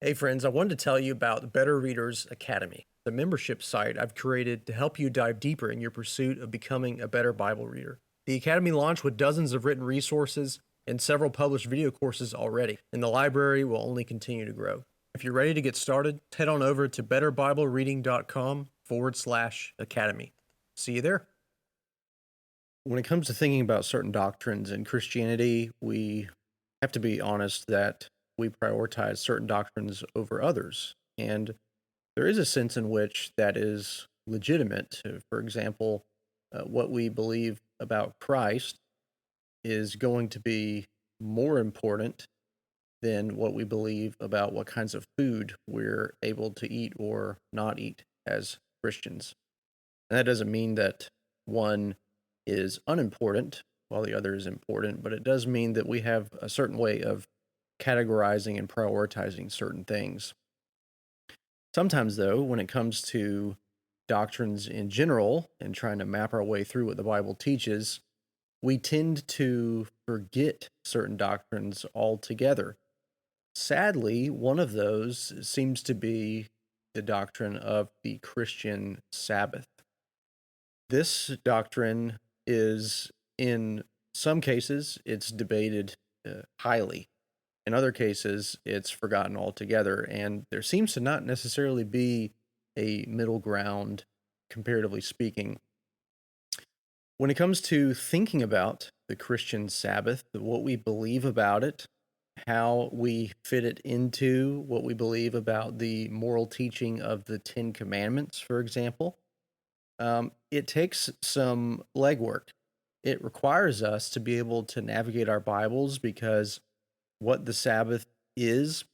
Hey friends, I wanted to tell you about the Better Readers Academy, the membership site I've created to help you dive deeper in your pursuit of becoming a better Bible reader. The Academy launched with dozens of written resources and several published video courses already, and the library will only continue to grow. If you're ready to get started, head on over to betterbiblereading.com/academy. See you there. When it comes to thinking about certain doctrines in Christianity, we have to be honest that we prioritize certain doctrines over others. And there is a sense in which that is legitimate. For example, what we believe about Christ is going to be more important than what we believe about what kinds of food we're able to eat or not eat as Christians. And that doesn't mean that one is unimportant while the other is important, but it does mean that we have a certain way of categorizing and prioritizing certain things. Sometimes, though, when it comes to doctrines in general and trying to map our way through what the Bible teaches, we tend to forget certain doctrines altogether. Sadly, one of those seems to be the doctrine of the Christian Sabbath. This doctrine is, in some cases, it's debated highly. In other cases, it's forgotten altogether, and there seems to not necessarily be a middle ground, comparatively speaking. When it comes to thinking about the Christian Sabbath, what we believe about it, how we fit it into what we believe about the moral teaching of the Ten Commandments, for example, it takes some legwork. It requires us to be able to navigate our Bibles because what the Sabbath is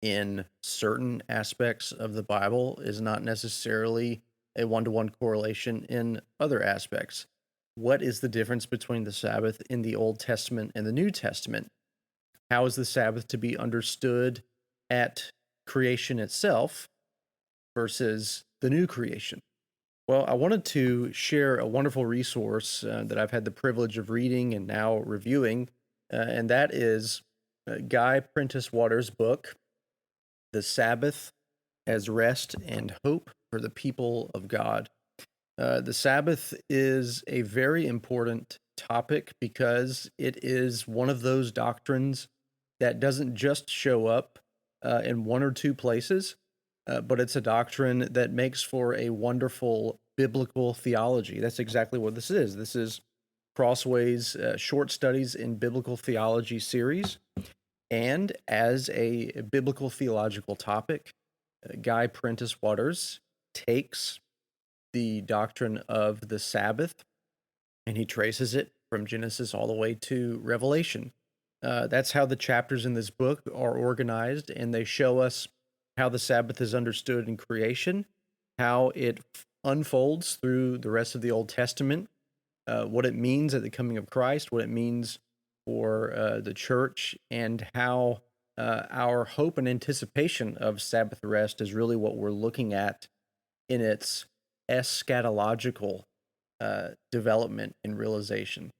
in certain aspects of the Bible is not necessarily a one-to-one correlation in other aspects. What is the difference between the Sabbath in the Old Testament and the New Testament? How is the Sabbath to be understood at creation itself versus the new creation? Well, I wanted to share a wonderful resource that I've had the privilege of reading and now reviewing, and that is Guy Prentice Waters' book, The Sabbath as Rest and Hope for the People of God. The Sabbath is a very important topic because it is one of those doctrines that doesn't just show up in one or two places, but it's a doctrine that makes for a wonderful biblical theology. That's exactly what this is. This is Crossway's Short Studies in Biblical Theology series. And as a biblical theological topic, Guy Prentice Waters takes the doctrine of the Sabbath and he traces it from Genesis all the way to Revelation. That's how the chapters in this book are organized, and they show us how the Sabbath is understood in creation, how it unfolds through the rest of the Old Testament, what it means at the coming of Christ, what it means for the church, and how our hope and anticipation of Sabbath rest is really what we're looking at in its eschatological development and realization.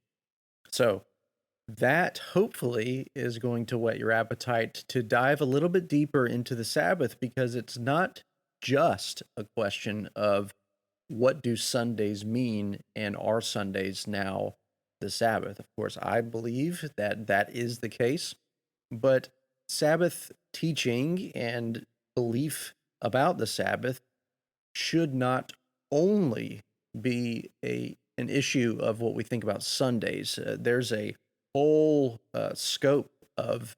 So, that hopefully is going to whet your appetite to dive a little bit deeper into the Sabbath because it's not just a question of what do Sundays mean and are Sundays now the Sabbath. Of course, I believe that that is the case, but Sabbath teaching and belief about the Sabbath should not only be an issue of what we think about Sundays. There's a whole scope of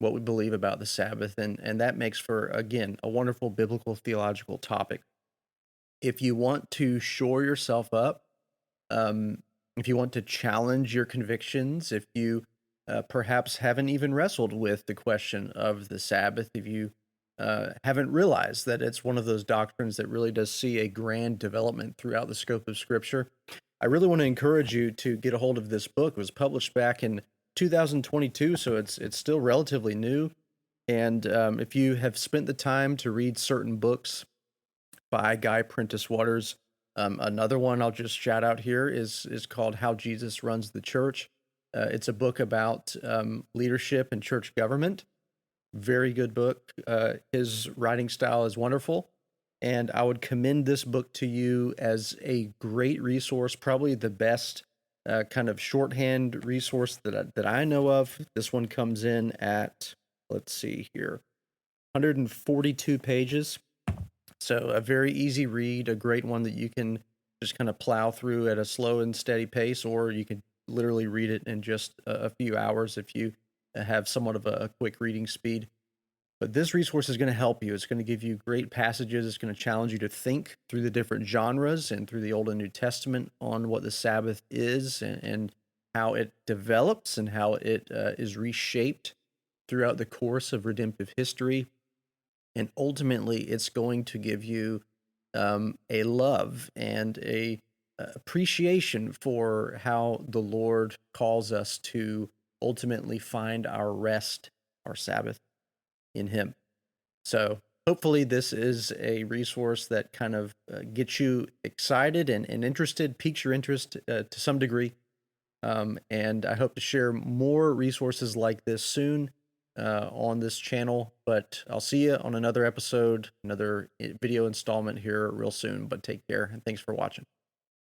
what we believe about the Sabbath, and that makes for, again, a wonderful biblical theological topic. If you want to shore yourself up, if you want to challenge your convictions, if you perhaps haven't even wrestled with the question of the Sabbath, if you haven't realized that it's one of those doctrines that really does see a grand development throughout the scope of Scripture, I really want to encourage you to get a hold of this book. It was published back in 2022, so it's still relatively new. And if you have spent the time to read certain books by Guy Prentice Waters, another one I'll just shout out here is called How Jesus Runs the Church. It's a book about leadership and church government. Very good book. His writing style is wonderful, and I would commend this book to you as a great resource, probably the best kind of shorthand resource that I know of. This one comes in at, let's see here, 142 pages. So a very easy read, a great one that you can just kind of plow through at a slow and steady pace, or you can literally read it in just a few hours if you have somewhat of a quick reading speed. But this resource is going to help you. It's going to give you great passages. It's going to challenge you to think through the different genres and through the Old and New Testament on what the Sabbath is and how it develops and how it is reshaped throughout the course of redemptive history. And ultimately, it's going to give you a love and a appreciation for how the Lord calls us to ultimately find our rest, our Sabbath in Him. So hopefully this is a resource that kind of gets you excited and interested, piques your interest to some degree. And I hope to share more resources like this soon on this channel. But I'll see you on another episode, another video installment here real soon. But take care and thanks for watching.